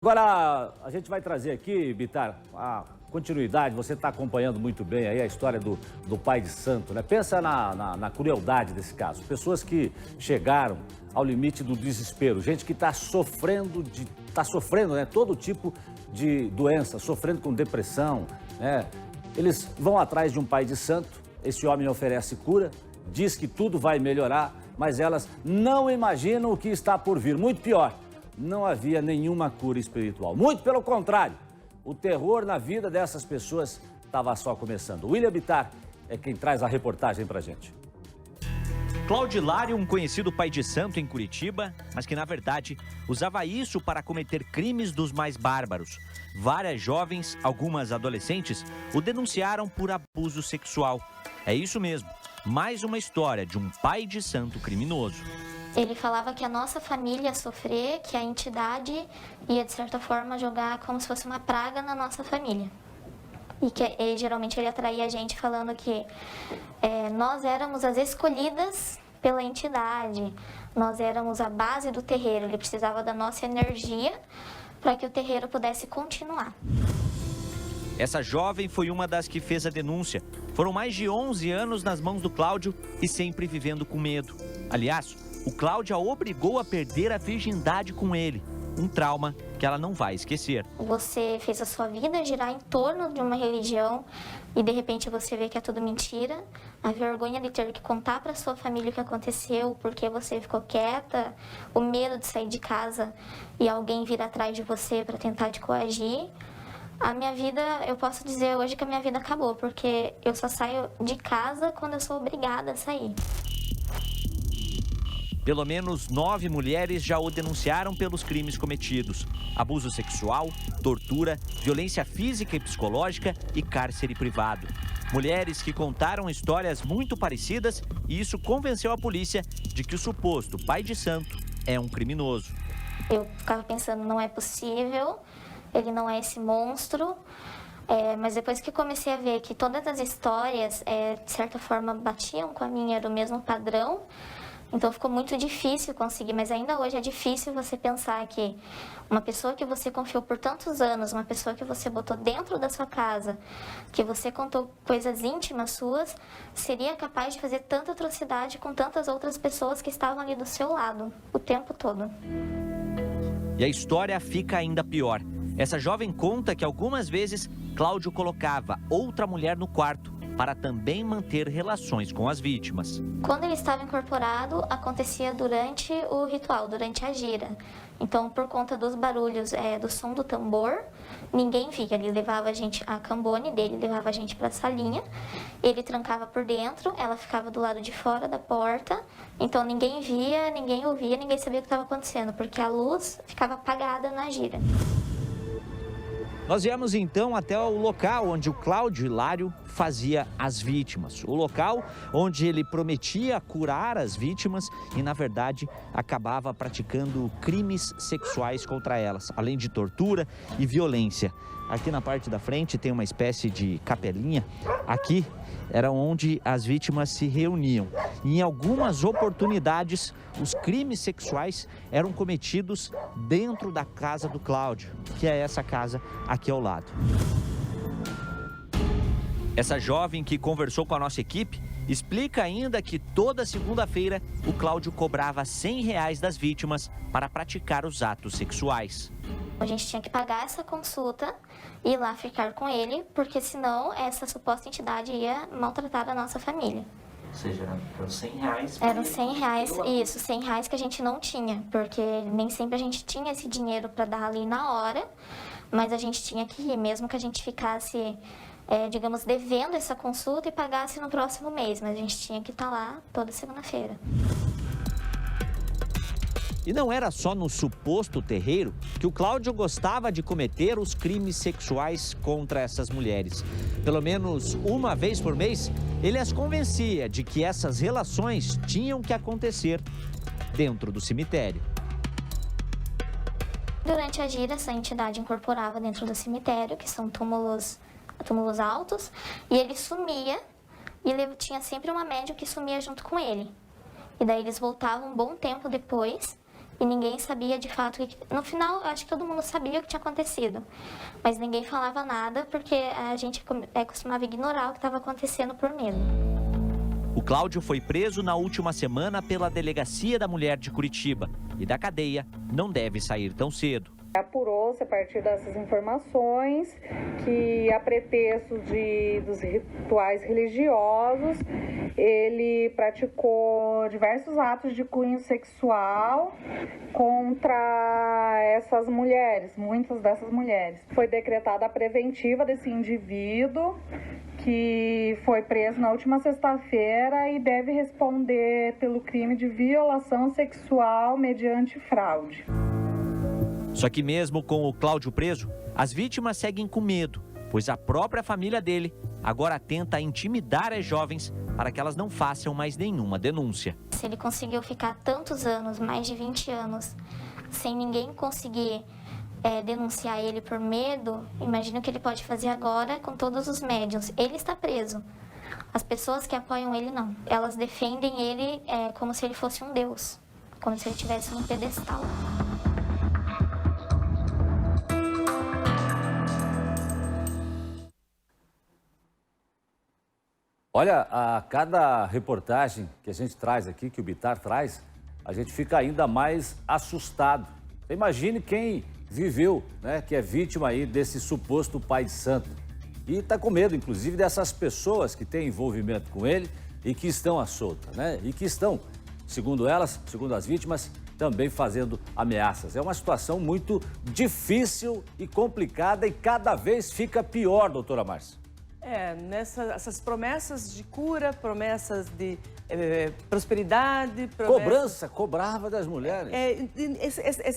Agora, a gente vai trazer aqui, Bitar, a continuidade. Você está acompanhando muito bem aí a história do pai de santo, né? Pensa na crueldade desse caso. Pessoas que chegaram ao limite do desespero. Gente que está sofrendo, né? Todo tipo de doença, sofrendo com depressão, né? Eles vão atrás de um pai de santo. Esse homem oferece cura, diz que tudo vai melhorar, mas elas não imaginam o que está por vir. Muito pior. Não havia nenhuma cura espiritual. Muito pelo contrário, o terror na vida dessas pessoas estava só começando. O William Bittar é quem traz a reportagem pra gente. Cláudio Hilário, um conhecido pai de santo em Curitiba, mas que na verdade usava isso para cometer crimes dos mais bárbaros. Várias jovens, algumas adolescentes, o denunciaram por abuso sexual. É isso mesmo, mais uma história de um pai de santo criminoso. Ele falava que a nossa família ia sofrer, que a entidade ia, de certa forma, jogar como se fosse uma praga na nossa família. E que geralmente ele atraía a gente falando que nós éramos as escolhidas pela entidade, nós éramos a base do terreiro, ele precisava da nossa energia para que o terreiro pudesse continuar. Essa jovem foi uma das que fez a denúncia. Foram mais de 11 anos nas mãos do Cláudio e sempre vivendo com medo. Aliás, o Cláudio a obrigou a perder a virgindade com ele. Um trauma que ela não vai esquecer. Você fez a sua vida girar em torno de uma religião e de repente você vê que é tudo mentira. A vergonha de ter que contar para sua família o que aconteceu, porque você ficou quieta, o medo de sair de casa e alguém vir atrás de você para tentar te coagir. A minha vida, eu posso dizer hoje que a minha vida acabou, porque eu só saio de casa quando eu sou obrigada a sair. Pelo menos 9 mulheres já o denunciaram pelos crimes cometidos: abuso sexual, tortura, violência física e psicológica e cárcere privado. Mulheres que contaram histórias muito parecidas e isso convenceu a polícia de que o suposto pai de santo é um criminoso. Eu ficava pensando, não é possível, ele não é esse monstro. Mas depois que comecei a ver que todas as histórias, de certa forma, batiam com a minha, era o mesmo padrão, então ficou muito difícil conseguir, mas ainda hoje é difícil você pensar que uma pessoa que você confiou por tantos anos, uma pessoa que você botou dentro da sua casa, que você contou coisas íntimas suas, seria capaz de fazer tanta atrocidade com tantas outras pessoas que estavam ali do seu lado o tempo todo. E a história fica ainda pior. Essa jovem conta que algumas vezes Cláudio colocava outra mulher no quarto para também manter relações com as vítimas. Quando ele estava incorporado, acontecia durante o ritual, durante a gira. Então, por conta dos barulhos, do som do tambor, ninguém via. Ele levava a gente, a cambone dele levava a gente para a salinha, ele trancava por dentro, ela ficava do lado de fora da porta, então ninguém via, ninguém ouvia, ninguém sabia o que estava acontecendo, porque a luz ficava apagada na gira. Nós viemos então até o local onde o Cláudio Hilário fazia as vítimas. O local onde ele prometia curar as vítimas e, na verdade, acabava praticando crimes sexuais contra elas, além de tortura e violência. Aqui na parte da frente tem uma espécie de capelinha. Aqui era onde as vítimas se reuniam. E em algumas oportunidades, os crimes sexuais eram cometidos dentro da casa do Cláudio, que é essa casa aqui ao lado. Essa jovem que conversou com a nossa equipe explica ainda que toda segunda-feira o Cláudio cobrava R$100 das vítimas para praticar os atos sexuais. A gente tinha que pagar essa consulta e ir lá ficar com ele, porque senão essa suposta entidade ia maltratar a nossa família. Ou seja, eram R$100? Eram R$100, isso, R$100 que a gente não tinha, porque nem sempre a gente tinha esse dinheiro para dar ali na hora, mas a gente tinha que ir, mesmo que a gente ficasse, digamos, devendo essa consulta e pagasse no próximo mês, mas a gente tinha que estar lá toda segunda-feira. E não era só no suposto terreiro que o Cláudio gostava de cometer os crimes sexuais contra essas mulheres. Pelo menos uma vez por mês, ele as convencia de que essas relações tinham que acontecer dentro do cemitério. Durante a gira, essa entidade incorporava dentro do cemitério, que são túmulos altos, e ele sumia, e ele tinha sempre uma médium que sumia junto com ele. E daí eles voltavam um bom tempo depois, e ninguém sabia de fato. No final, eu acho que todo mundo sabia o que tinha acontecido, mas ninguém falava nada porque a gente costumava ignorar o que estava acontecendo por medo. O Cláudio foi preso na última semana pela Delegacia da Mulher de Curitiba e da cadeia não deve sair tão cedo. Apurou-se a partir dessas informações que, a pretexto dos rituais religiosos, ele praticou diversos atos de cunho sexual contra essas mulheres, muitas dessas mulheres. Foi decretada a preventiva desse indivíduo, que foi preso na última sexta-feira e deve responder pelo crime de violação sexual mediante fraude. Só que mesmo com o Cláudio preso, as vítimas seguem com medo, pois a própria família dele agora tenta intimidar as jovens para que elas não façam mais nenhuma denúncia. Se ele conseguiu ficar tantos anos, mais de 20 anos, sem ninguém conseguir denunciar ele por medo, imagina o que ele pode fazer agora com todos os médiuns. Ele está preso. As pessoas que apoiam ele não. Elas defendem ele como se ele fosse um deus, como se ele estivesse num pedestal. Olha, a cada reportagem que a gente traz aqui, que o Bitar traz, a gente fica ainda mais assustado. Imagine quem viveu, né, que é vítima aí desse suposto pai de santo. E está com medo, inclusive, dessas pessoas que têm envolvimento com ele e que estão à solta, né? E que estão, segundo elas, segundo as vítimas, também fazendo ameaças. É uma situação muito difícil e complicada e cada vez fica pior, doutora Márcia. Essas promessas de cura, promessas de prosperidade... Cobrava das mulheres.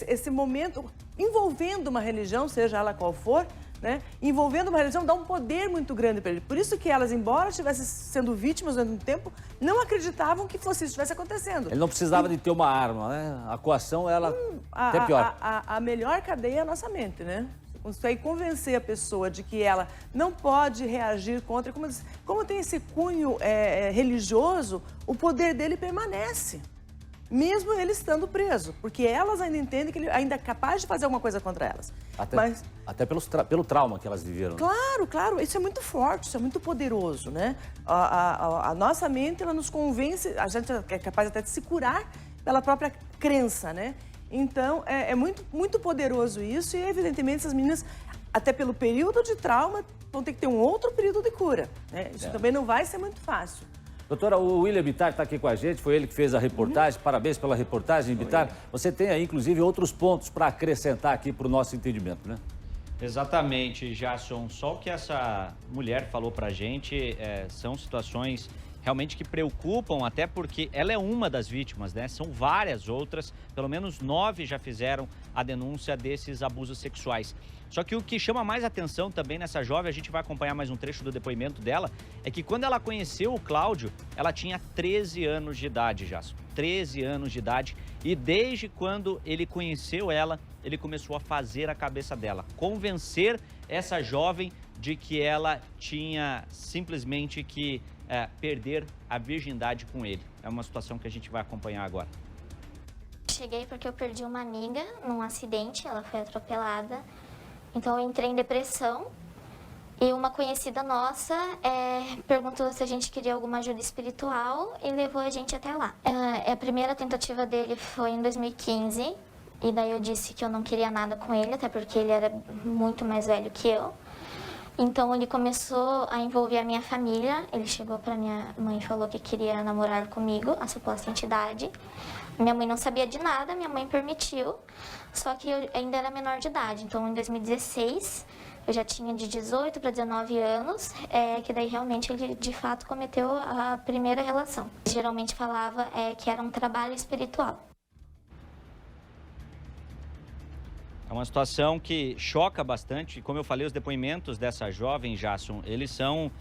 Esse momento, envolvendo uma religião, seja ela qual for, né? Envolvendo uma religião, dá um poder muito grande para ele. Por isso que elas, embora estivessem sendo vítimas durante um tempo, não acreditavam que isso estivesse acontecendo. Ele não precisava de ter uma arma, né? A coação, ela até pior. A melhor cadeia é a nossa mente, né? Isso aí, convencer a pessoa de que ela não pode reagir contra... Como tem esse cunho religioso, o poder dele permanece, mesmo ele estando preso, porque elas ainda entendem que ele ainda é capaz de fazer alguma coisa contra elas. Até pelo trauma que elas viveram. Claro, claro, isso é muito forte, isso é muito poderoso, né? A nossa mente, ela nos convence, a gente é capaz até de se curar pela própria crença, né? Então, é muito, muito poderoso isso e, evidentemente, essas meninas, até pelo período de trauma, vão ter que ter um outro período de cura, né? Isso também não vai ser muito fácil. Doutora, o William Bitar está aqui com a gente, foi ele que fez a reportagem, parabéns pela reportagem, Bitar. Você tem aí, inclusive, outros pontos para acrescentar aqui para o nosso entendimento, né? Exatamente, Jason. Só o que essa mulher falou para a gente são situações realmente que preocupam, até porque ela é uma das vítimas, né? São várias outras, pelo menos 9 já fizeram a denúncia desses abusos sexuais. Só que o que chama mais atenção também nessa jovem, a gente vai acompanhar mais um trecho do depoimento dela, é que quando ela conheceu o Cláudio, ela tinha 13 anos de idade, Jason. 13 anos de idade. E desde quando ele conheceu ela, ele começou a fazer a cabeça dela, convencer essa jovem de que ela tinha simplesmente que perder a virgindade com ele. É uma situação que a gente vai acompanhar agora. Cheguei porque eu perdi uma amiga num acidente, ela foi atropelada. Então eu entrei em depressão e uma conhecida nossa perguntou se a gente queria alguma ajuda espiritual e levou a gente até lá. A primeira tentativa dele foi em 2015 e daí eu disse que eu não queria nada com ele, até porque ele era muito mais velho que eu. Então ele começou a envolver a minha família, ele chegou para minha mãe e falou que queria namorar comigo, a suposta entidade. Minha mãe não sabia de nada, minha mãe permitiu, só que eu ainda era menor de idade. Então em 2016, eu já tinha de 18 para 19 anos, que daí realmente ele de fato cometeu a primeira relação. Geralmente falava que era um trabalho espiritual. É uma situação que choca bastante. Como eu falei, os depoimentos dessa jovem, Jason, eles são...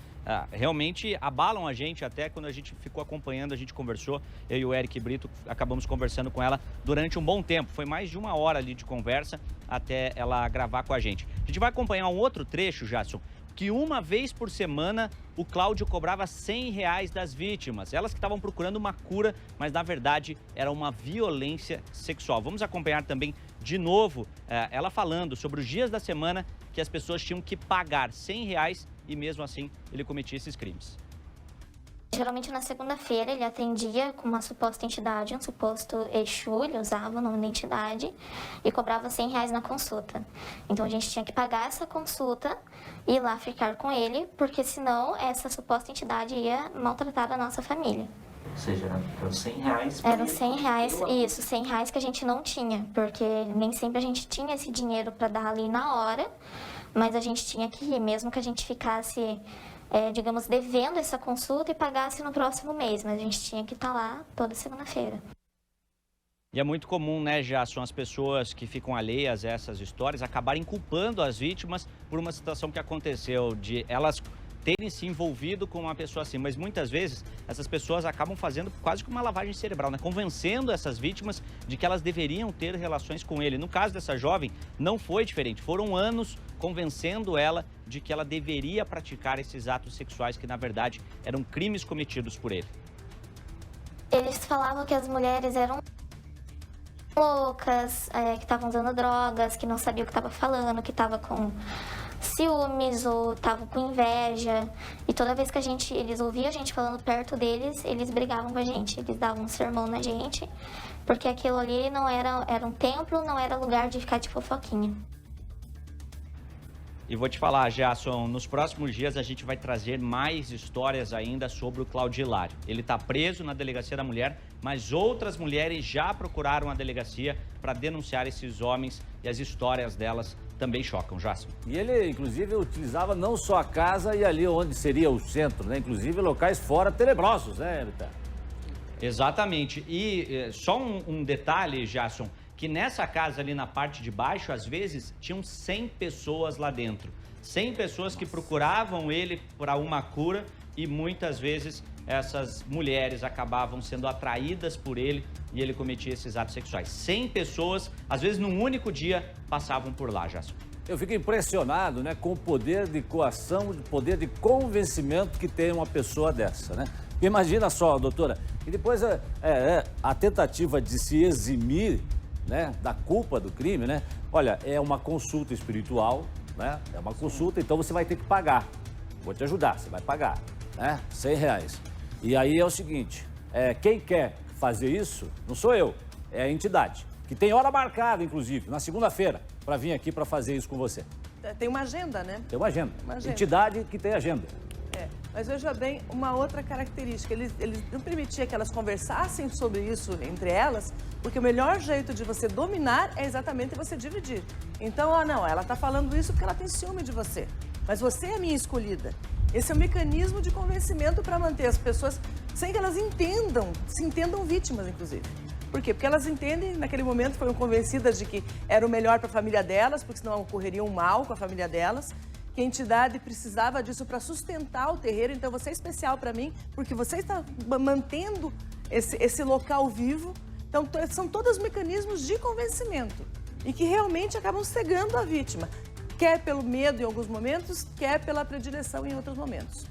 realmente abalam a gente. Até quando a gente ficou acompanhando, a gente conversou, eu e o Eric Brito acabamos conversando com ela durante um bom tempo. Foi mais de 1 hora ali de conversa até ela gravar com a gente. A gente vai acompanhar um outro trecho, Jason, que uma vez por semana o Cláudio cobrava R$100 das vítimas. Elas que estavam procurando uma cura, mas na verdade era uma violência sexual. Vamos acompanhar também de novo ela falando sobre os dias da semana que as pessoas tinham que pagar R$100 e mesmo assim ele cometia esses crimes. Geralmente na segunda-feira ele atendia com uma suposta entidade, um suposto Exu, ele usava o nome da entidade e cobrava R$100 na consulta. Então a gente tinha que pagar essa consulta e ir lá ficar com ele, porque senão essa suposta entidade ia maltratar a nossa família. Ou seja, eram R$100? Eram R$100, isso, R$100 que a gente não tinha, porque nem sempre a gente tinha esse dinheiro para dar ali na hora, mas a gente tinha que ir, mesmo que a gente ficasse... digamos, devendo essa consulta e pagasse no próximo mês, mas a gente tinha que estar lá toda segunda-feira. E é muito comum, né, Jason, as pessoas que ficam alheias a essas histórias acabarem culpando as vítimas por uma situação que aconteceu, de elas terem se envolvido com uma pessoa assim, mas muitas vezes essas pessoas acabam fazendo quase que uma lavagem cerebral, né? Convencendo essas vítimas de que elas deveriam ter relações com ele. No caso dessa jovem, não foi diferente. Foram anos convencendo ela de que ela deveria praticar esses atos sexuais que, na verdade, eram crimes cometidos por ele. Eles falavam que as mulheres eram loucas, que estavam usando drogas, que não sabiam o que estava falando, que estava com ciúmes ou estavam com inveja. E toda vez que eles ouviam a gente falando perto deles, eles brigavam com a gente, eles davam um sermão na gente, porque aquilo ali não era um templo, não era lugar de ficar de fofoquinha. E vou te falar, Jason, nos próximos dias a gente vai trazer mais histórias ainda sobre o Cláudio Hilário. Ele está preso na Delegacia da Mulher, mas outras mulheres já procuraram a delegacia para denunciar esses homens e as histórias delas também chocam, Jason. E ele, inclusive, utilizava não só a casa e ali onde seria o centro, né? Inclusive locais fora tenebrosos, né, Vitor? Exatamente. E só um detalhe, Jason, que nessa casa ali na parte de baixo, às vezes, tinham 100 pessoas lá dentro. 100 pessoas que procuravam ele para uma cura e muitas vezes essas mulheres acabavam sendo atraídas por ele e ele cometia esses atos sexuais. 100 pessoas, às vezes num único dia, passavam por lá, Jason. Eu fico impressionado, né, com o poder de coação, o poder de convencimento que tem uma pessoa dessa, né? Imagina só, doutora, e depois a tentativa de se eximir, né, da culpa do crime, né? Olha, é uma consulta espiritual, né? É uma consulta, então você vai ter que pagar. Vou te ajudar, você vai pagar, né? R$100. E aí é o seguinte, quem quer fazer isso, não sou eu, é a entidade, que tem hora marcada, inclusive, na segunda-feira, para vir aqui para fazer isso com você. Tem uma agenda, né? Tem uma agenda. Uma agenda. Entidade que tem agenda. Mas veja bem, uma outra característica, eles não permitiam que elas conversassem sobre isso entre elas, porque o melhor jeito de você dominar é exatamente você dividir. Então, não, ela está falando isso porque ela tem ciúme de você, mas você é a minha escolhida. Esse é o mecanismo de convencimento para manter as pessoas sem que elas se entendam vítimas, inclusive. Por quê? Porque elas entendem, naquele momento foram convencidas de que era o melhor para a família delas, porque senão ocorreria um mal com a família delas, que a entidade precisava disso para sustentar o terreiro, então você é especial para mim, porque você está mantendo esse local vivo. Então, são todos mecanismos de convencimento e que realmente acabam cegando a vítima, quer pelo medo em alguns momentos, quer pela predileção em outros momentos.